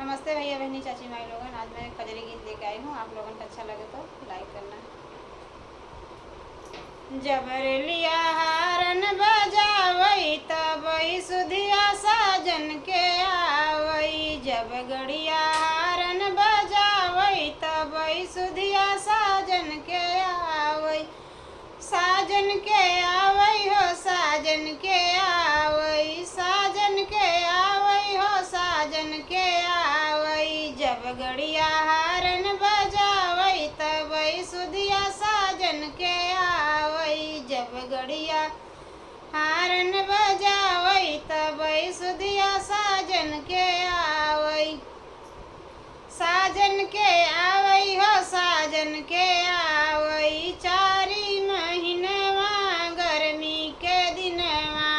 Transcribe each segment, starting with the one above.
नमस्ते भैया बहनी चाची माई लोगन। आज मैं कजरी गीत लेके आई हूँ। आप लोगन को अच्छा लगे तो लाइक करना। जबर लिया हारन बजावई तब सुधिया साजन के आवई। जब गड़िया हारन बजावई तब सुधिया साजन के आवई। साजन के आवई हो साजन के आवई। साजन के आवई हो साजन के आवई। जब गड़िया हारन बजावई तब सुधिया साजन के आवई। जब गड़िया हारन बजावई तब सुधिया साजन के आवई। साजन के आवई हो साजन के आवई। चारी महीनवा गर्मी के दिनवा।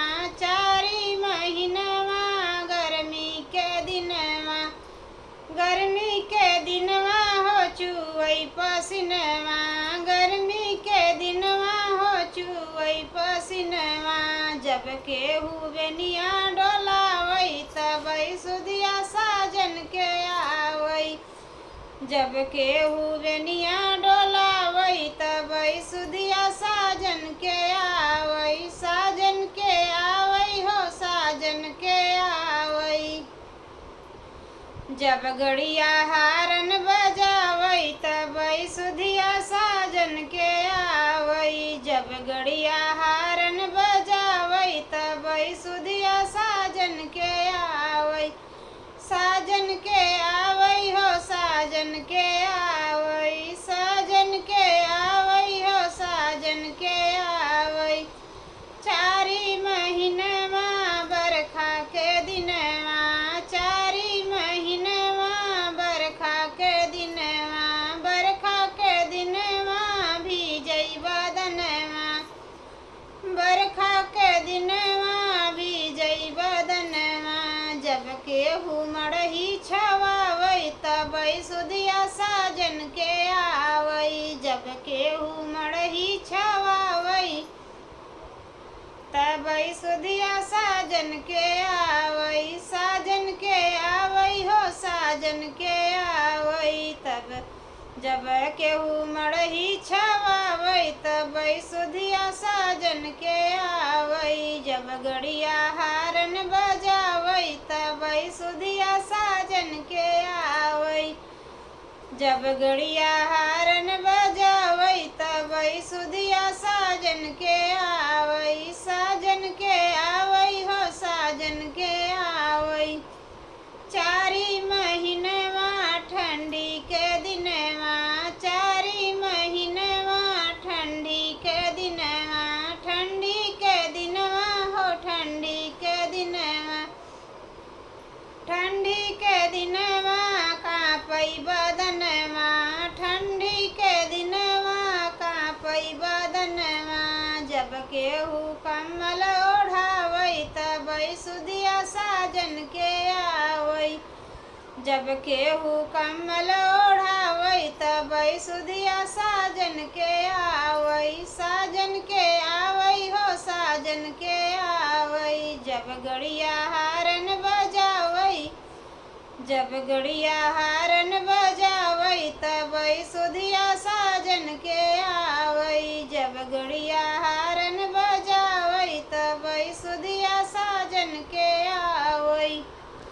चारी महीनवा गर्मी के दिनवा। गर्मी के दिनवा हो चुवई पसीनवा। गर्मी के दिनवा हो चुवई पसीनवा। जब केहू बेनिया डोलावई तब सुधिया साजन के आवई। जब केहू बेनिया डोलावई तब सुधिया साजन के आवई। साजन के आवई हो साजन के आवई। जब गड़िया हारन बजावई तब सुधिया साजन के आवई। जब गड़िया हारन बजावई तब सुधिया साजन के आवई। साजन के आवई हो साजन के आवई। साजन के आवई हो साजन के आवई। चारी महीनवा बरखा के दिनवा। चारी महीनवा बरखा के दिनवा। बरखा के दिनवा भीजई बदनवा। बरखा के दिनवा भीजई बदनवा। जब केहू मड़ही छवावई तब सुधिया साजन के आवई। जब केहू मड़ही छवावई तब सुधिया साजन के आवई। साजन के आवई हो साजन के आवई। तब जब केहू मड़ही छवावई तब सुधिया साजन के आवई। जब गड़िया हारन बजावई तब सुधिया साजन के आवई। जब गड़िया हारन बजावई तब सुधिया साजन के आवई। साजन के आवई हो साजन के आवई। चारी महीनवा ठंडी के दिनवा। चारी महीनवा ठंडी के दिनवा। ठंडी के दिनवा हो ठंडी के दिनवा। ठंडी के दिनवा कांपई बदनवा। ठंडी के दिनवा कांपई बदनवा। जब केहू कम्बल ओढ़ावई तब सुधिया साजन के आवई। जब केहू कम्बल ओढ़ावई तब सुधिया साजन के आवई। साजन के आवई हो साजन के आवई। जब गड़िया हारन बजावई। जब गड़िया हारन बजावई तब सुधिया साजन के आवई। जब गड़िया हारन बजावई तब सुधिया साजन के